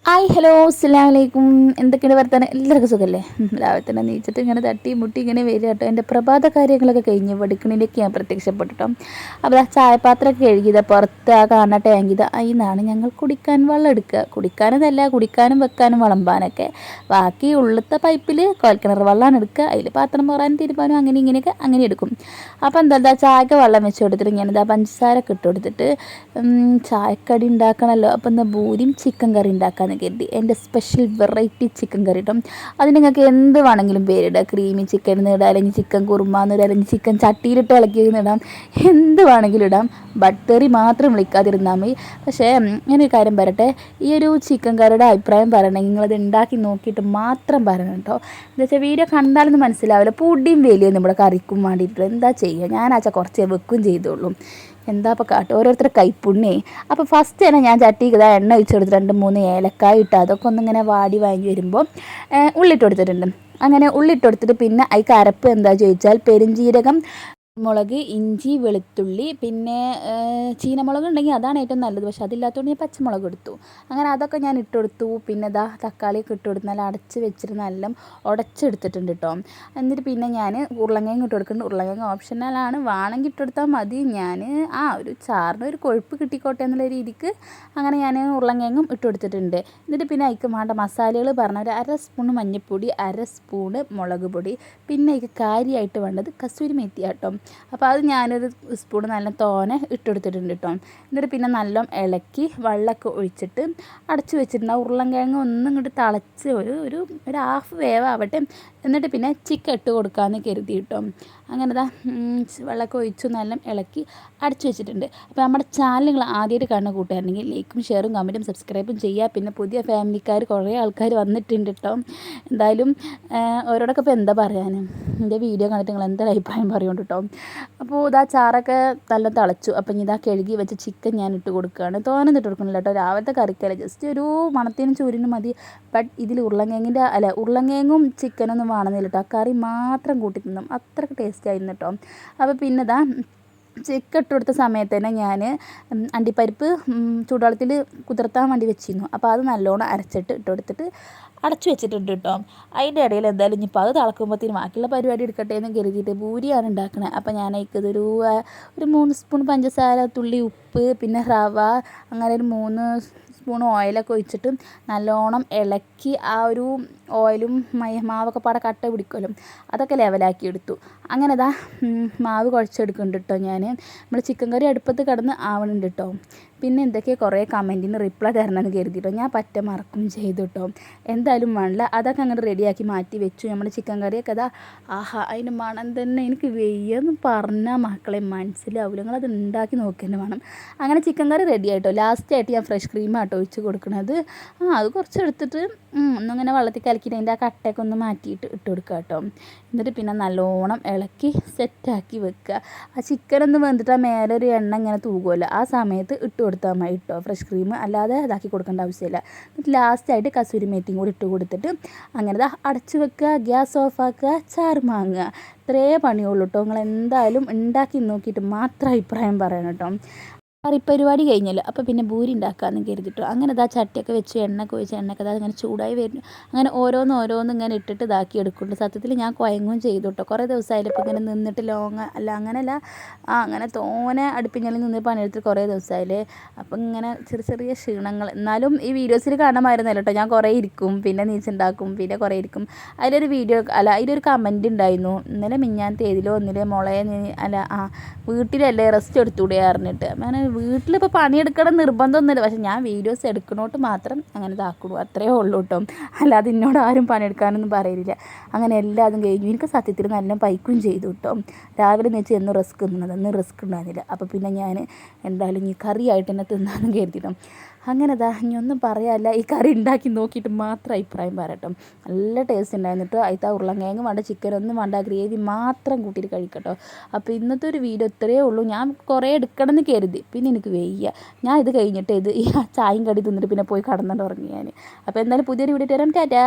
Hi hello അസ്സലാമു അലൈക്കും. എന്തൊക്കെയാണ് വർത്താനം? എല്ലാവർക്കും സുഖമല്ലേ? രാവിലെ തന്നെ നീച്ചിട്ട് ഇങ്ങനെ തട്ടി മുട്ടി ഇങ്ങനെ വരിക കേട്ടോ. എൻ്റെ പ്രഭാത കാര്യങ്ങളൊക്കെ കഴിഞ്ഞ് വെടുക്കണിലേക്ക് ഞാൻ പ്രത്യക്ഷപ്പെട്ടു കേട്ടോ. അപ്പോൾ ആ ചായപാത്രമൊക്കെ കഴുകിയത് പുറത്ത് ആ കാണുന്ന ടാങ്കിത് അതിൽ നിന്നാണ് ഞങ്ങൾ കുടിക്കാൻ വെള്ളം എടുക്കുക. കുടിക്കാനതല്ല, കുടിക്കാനും വെക്കാനും വിളമ്പാനൊക്കെ. ബാക്കി ഉള്ളത്തെ പൈപ്പിൽ കുഴൽക്കിണർ വെള്ളമാണ് എടുക്കുക. അതിൽ പാത്രം പോറാനും തീരുമാനം അങ്ങനെ ഇങ്ങനെയൊക്കെ അങ്ങനെ എടുക്കും. അപ്പോൾ എന്താ ചായക്ക് വെള്ളം വെച്ച് കൊടുത്തിട്ട് ഇങ്ങനെ ഇതാ പഞ്ചസാരൊക്കെ ഇട്ട് കൊടുത്തിട്ട് ചായക്കടി ഉണ്ടാക്കണമല്ലോ. അപ്പോൾ എന്താ പൂരിയും ചിക്കൻ കറി ഉണ്ടാക്കാമെന്ന് കരുതി. എൻ്റെ സ്പെഷ്യൽ വെറൈറ്റി ചിക്കൻ കറി ഇട്ടും അതിന് നിങ്ങൾക്ക് എന്ത് വേണമെങ്കിലും പേരിടുക. ക്രീമി ചിക്കൻ എന്നിടാം, അല്ലെങ്കിൽ ചിക്കൻ കുറുമ എന്നിടാം, അല്ലെങ്കിൽ ചിക്കൻ ചട്ടിയിലിട്ട് ഇളക്കി ഇടാം, എന്ത് വേണമെങ്കിലും ഇടാം. ബട്ടറി മാത്രം വിളിക്കാതിരുന്നാൽ മതി. പക്ഷേ ഞാനൊരു കാര്യം പറയട്ടെ, ഈ ഒരു ചിക്കൻ കറിയുടെ അഭിപ്രായം പറയണമെങ്കിൽ നിങ്ങളത് ഉണ്ടാക്കി നോക്കിയിട്ട് മാത്രം പറയണം കേട്ടോ. എന്താ വെച്ചാൽ വീഡിയോ കണ്ടാലൊന്നും മനസ്സിലാവില്ല. പൊടിയും വലിയ നമ്മുടെ കറിക്കും വേണ്ടിയിട്ട് എന്താ ചെയ്യുക, ഞാനാച്ചാൽ കുറച്ചേ വെക്കും ചെയ്തോളൂ. എന്താ ഇപ്പോൾ കാട്ടും ഓരോരുത്തരുടെ കൈപ്പുണ്ണേ. അപ്പോൾ ഫസ്റ്റ് തന്നെ ഞാൻ ചട്ടിക്ക് എണ്ണ ഒഴിച്ച് കൊടുത്ത് 2-3 ഏലക്കായ ഇട്ട് അതൊക്കെ ഒന്നിങ്ങനെ വാടി വാങ്ങി വരുമ്പോൾ ഉള്ളിട്ട് കൊടുത്തിട്ടുണ്ട്. അങ്ങനെ ഉള്ളിട്ട് കൊടുത്തിട്ട് പിന്നെ അതിൽ അരപ്പ് എന്താ ചോദിച്ചാൽ പെരുംജീരകം, മുളക്, ഇഞ്ചി, വെളുത്തുള്ളി, പിന്നെ ചീനമുളക് ഉണ്ടെങ്കിൽ അതാണ് ഏറ്റവും നല്ലത്. പക്ഷെ അതില്ലാത്തതുകൊണ്ട് ഞാൻ പച്ചമുളക് എടുത്തു. അങ്ങനെ അതൊക്കെ ഞാൻ ഇട്ടുകൊടുത്തു. പിന്നെ തക്കാളിയൊക്കെ ഇട്ട് കൊടുത്ത് നല്ല അടച്ച് വെച്ചിട്ട് നല്ല ഉടച്ചെടുത്തിട്ടുണ്ട് കേട്ടോ. എന്നിട്ട് പിന്നെ ഞാൻ ഉരുളക്കിഴങ്ങ് ഇട്ട് കൊടുക്കുന്നുണ്ട്. ഉരുളക്കിഴങ്ങ് ഓപ്ഷണലാണ്, വേണമെങ്കിൽ ഇട്ടെടുത്താൽ മതി. ഞാൻ ഒരു ചാറിന് ഒരു കൊഴുപ്പ് കിട്ടിക്കോട്ടെ എന്നുള്ള രീതിക്ക് അങ്ങനെ ഞാൻ ഉരുളക്കിഴങ്ങും ഇട്ട് കൊടുത്തിട്ടുണ്ട്. എന്നിട്ട് പിന്നെ അതിക്ക് വേണ്ട മസാലകൾ പറഞ്ഞ ഒരു 1/2 സ്പൂൺ മഞ്ഞൾപ്പൊടി, 1/2 സ്പൂണ് മുളക് പൊടി, പിന്നെ അതിക്ക് കാര്യമായിട്ട് വേണ്ടത് കസൂരി മേത്തി കേട്ടോ. അപ്പോൾ അത് ഞാനൊരു സ്പൂൺ നല്ല തോനെ ഇട്ടെടുത്തിട്ടുണ്ട് കേട്ടോ. എന്നിട്ട് പിന്നെ നല്ല ഇളക്കി വെള്ളമൊക്കെ ഒഴിച്ചിട്ട് അടച്ചു വെച്ചിട്ടുണ്ട്. ആ ഉരുളക്കിഴങ്ങ് ഒന്നും ഇങ്ങോട്ട് തിളച്ച് ഒരു ഹാഫ് വേവാവട്ടെ. എന്നിട്ട് പിന്നെ ചിക്കൻ ഇട്ട് കൊടുക്കാമെന്ന് കരുതി കേട്ടോ. അങ്ങനെ വെള്ളമൊക്കെ ഒഴിച്ചു നല്ല ഇളക്കി അടച്ചു വെച്ചിട്ടുണ്ട്. അപ്പോൾ നമ്മുടെ ചാനൽ നിങ്ങൾ ആദ്യമായിട്ട് കാണുന്ന കൂട്ടുകാരുണ്ടെങ്കിൽ ലൈക്കും ഷെയറും കമൻറ്റും സബ്സ്ക്രൈബും ചെയ്യുക. പിന്നെ പുതിയ ഫാമിലിക്കാർ കുറേ ആൾക്കാർ വന്നിട്ടുണ്ട് കേട്ടോ. എന്തായാലും അവരോടൊക്കെ ഇപ്പോൾ എന്താ പറയാനും, എൻ്റെ വീഡിയോ കണ്ടിട്ട് നിങ്ങൾ എന്തായാലും അഭിപ്രായം പറയുന്നുണ്ട് കേട്ടോ. അപ്പോൾ ചാറൊക്കെ നല്ല തിളച്ചു. അപ്പം ഇതാ കഴുകി വെച്ച ചിക്കൻ ഞാൻ ഇട്ട് കൊടുക്കുകയാണ്. തോനൊന്നും ഇട്ട് കൊടുക്കുന്നില്ല കേട്ടോ, രാവിലത്തെ കറിക്കല്ല, ജസ്റ്റ് ഒരു മണത്തിനും ചൂരിനും മതി. ബട്ട് ഇതിൽ ഉരുളക്കിഴങ്ങും ചിക്കനൊന്നും വേണമെന്നില്ല കേട്ടോ. കറി മാത്രം കൂട്ടി തിന്നും, അത്രയ്ക്ക് ടേസ്റ്റ് ആയിരുന്നു കേട്ടോ. അപ്പോൾ പിന്നെ ചിക്കൻ ഇട്ട് കൊടുത്ത സമയത്ത് തന്നെ ഞാൻ അണ്ടിപ്പരിപ്പ് ചൂടുവെള്ളത്തിൽ കുതിർത്താൻ വേണ്ടി വെച്ചിരുന്നു. അപ്പോൾ അത് നല്ലോണം അരച്ചിട്ട് ഇട്ട് കൊടുത്തിട്ട് അടച്ചു വെച്ചിട്ടുണ്ട് കേട്ടോ. അതിൻ്റെ ഇടയിൽ എന്തായാലും ഇനിയിപ്പോൾ അത് തിളക്കുമ്പോഴത്തേനും ബാക്കിയുള്ള പരിപാടി എടുക്കട്ടെ എന്ന് കരുതിയിട്ട് പൂരിയാണ് ഉണ്ടാക്കുന്നത്. അപ്പോൾ ഞാൻ അതിക്കൊരു 3 സ്പൂൺ പഞ്ചസാര, തുള്ളി ഉപ്പ്, പിന്നെ റവ, അങ്ങനെ ഒരു 3 സ്പൂൺ ഓയിലൊക്കെ ഒഴിച്ചിട്ട് നല്ലോണം ഇളക്കി ആ ഒരു ഓയിലും മാവൊക്കെ പാടെ കട്ട പിടിക്കുമല്ലോ, അതൊക്കെ ലെവലാക്കി എടുത്തു. അങ്ങനെ മാവ് കുഴച്ചെടുക്കുന്നുണ്ട് കേട്ടോ. നമ്മൾ ചിക്കൻ കറി അടുപ്പത്ത് കിടന്ന് ആവണുണ്ട് കേട്ടോ. പിന്നെ എന്തൊക്കെ കുറേ കമൻറ്റിന് റിപ്ലൈ തരണമെന്ന് കരുതിയിട്ടോ, ഞാൻ മറക്കും ചെയ്തു കേട്ടോ. എന്തായാലും വേണ്ടില്ല, അതൊക്കെ അങ്ങനെ റെഡിയാക്കി മാറ്റി വെച്ചു. നമ്മുടെ ചിക്കൻ കറിയൊക്കെ ആഹാ അതിന് മണം തന്നെ എനിക്ക് വെയ്യെന്ന് പറഞ്ഞാൽ മക്കളെ മനസ്സിലാവില്ല, നിങ്ങളത് ഉണ്ടാക്കി നോക്കി തന്നെ വേണം. അങ്ങനെ ചിക്കൻ കറി റെഡി ആയിട്ടോ. ലാസ്റ്റായിട്ട് ഞാൻ ഫ്രഷ് ക്രീമാട്ടോ ഒഴിച്ച് കൊടുക്കുന്നത്. അത് കുറച്ച് എടുത്തിട്ട് ഒന്നിങ്ങനെ വെള്ളത്തിൽ കലക്കിയിട്ട് അതിൻ്റെ ആ കട്ടയൊക്കെ ഒന്ന് മാറ്റിയിട്ട് ഇട്ട് കൊടുക്കുക കേട്ടോ. എന്നിട്ട് പിന്നെ നല്ലോണം ഇളക്കി സെറ്റാക്കി വെക്കുക. ആ ചിക്കനൊന്ന് വെന്തിട്ട് ആ മേലെ ഒരു എണ്ണ ഇങ്ങനെ തൂകുമല്ലോ, ആ സമയത്ത് ഇട്ട് കൊടുത്താൽ മതി കേട്ടോ ഫ്രഷ് ക്രീം, അല്ലാതെ ഇതാക്കി കൊടുക്കേണ്ട ആവശ്യമില്ല. എന്നിട്ട് ലാസ്റ്റായിട്ട് കസൂരി മേത്തിയും കൂടി ഇട്ട് കൊടുത്തിട്ട് അങ്ങനെ അടച്ചു വെക്കുക, ഗ്യാസ് ഓഫാക്കുക, ചാറ് വാങ്ങുക. ഇത്രേ പണിയുള്ളൂ കേട്ടോ. നിങ്ങൾ എന്തായാലും ഉണ്ടാക്കി നോക്കിയിട്ട് മാത്രം അഭിപ്രായം പറയണം കേട്ടോ. കറിപ്പരിപാടി കഴിഞ്ഞല്ലോ. അപ്പോൾ പിന്നെ ഭൂരി ഉണ്ടാക്കാമെന്ന് കരുതിട്ടോ. അങ്ങനെ ചട്ടിയൊക്കെ വെച്ച് എണ്ണയൊക്കെ ഒഴിച്ച് എണ്ണയൊക്കെ അങ്ങനെ ചൂടായി വരുന്നു. അങ്ങനെ ഓരോന്ന് ഇങ്ങനെ ഇട്ടിട്ട് ഇതാക്കി എടുക്കുന്നുണ്ട്. സത്യത്തിൽ ഞാൻ കുഴങ്ങും ചെയ്തു കേട്ടോ. കുറേ ദിവസമായാലും ഇപ്പോൾ ഇങ്ങനെ നിന്നിട്ട് അങ്ങനെയല്ല അങ്ങനെ തോനെ അടുപ്പിഞ്ഞാലും നിന്ന് പണിയെടുത്ത് കുറേ ദിവസമായില്ലേ. അപ്പം ഇങ്ങനെ ചെറിയ ക്ഷീണങ്ങൾ. എന്നാലും ഈ വീഡിയോസിൽ കാണാമായിരുന്നല്ലോ കേട്ടോ, ഞാൻ കുറേ ഇരിക്കും, പിന്നെ നീച്ചുണ്ടാക്കും, പിന്നെ കുറേ ഇരിക്കും. അതിലൊരു കമൻറ്റ് ഉണ്ടായിരുന്നു, ഇന്നലെ മിഞ്ഞാന്നത്തെ ഏതിലോ ഒന്നിലെ മോളെ വീട്ടിലല്ലേ റെസ്റ്റ് എടുത്തൂടെ പറഞ്ഞിട്ട്. അങ്ങനെ വീട്ടിലിപ്പോൾ പണിയെടുക്കണം നിർബന്ധമൊന്നുമില്ല, പക്ഷെ ഞാൻ വീഡിയോസ് എടുക്കണോട്ട് മാത്രം അങ്ങനെ ഇതാക്കുള്ളൂ, അത്രയേ ഉള്ളൂ കേട്ടോ. അല്ലാതെ എന്നോട് ആരും പണിയെടുക്കാനൊന്നും പറയില്ല. അങ്ങനെ എല്ലാതും കഴിഞ്ഞു. എനിക്ക് സത്യത്തിൽ നല്ല പൈക്കും ചെയ്തു കേട്ടോ. രാവിലെ നീച്ച് എന്നും റിസ്ക് തിന്നതൊന്നും റിസ്ക് ഉണ്ടായിരുന്നില്ല. അപ്പോൾ പിന്നെ ഞാൻ എന്തായാലും ഈ കറിയായിട്ട് തന്നെ തിന്നാനും കരുതിട്ടോ. അങ്ങനെ ഇനി ഒന്നും പറയാനില്ല, ഈ കറി ഉണ്ടാക്കി നോക്കിയിട്ട് മാത്രം അഭിപ്രായം പറയട്ടോ. നല്ല ടേസ്റ്റ് ഉണ്ടായിരുന്നിട്ടോ. അതിൽ ഉരുളക്കിഴങ്ങ് വേണ്ട, ചിക്കനൊന്നും വേണ്ട, ഗ്രേവി മാത്രം കൂട്ടിയിട്ട് കഴിക്കട്ടോ. അപ്പോൾ ഇന്നത്തെ ഒരു വീഡിയോ ഇത്രയേ ഉള്ളൂ. ഞാൻ കുറേ എടുക്കണമെന്ന് കരുതി, പിന്നെ എനിക്ക് വയ്യ. ഞാൻ ഇത് കഴിഞ്ഞിട്ട് ഈ ചായയും കടി തിന്നിട്ട് പിന്നെ പോയി കടന്നിട്ട് ഉറങ്ങി ഞാൻ. അപ്പോൾ എന്തായാലും പുതിയൊരു വീഡിയോ തരാം. ടാറ്റാ.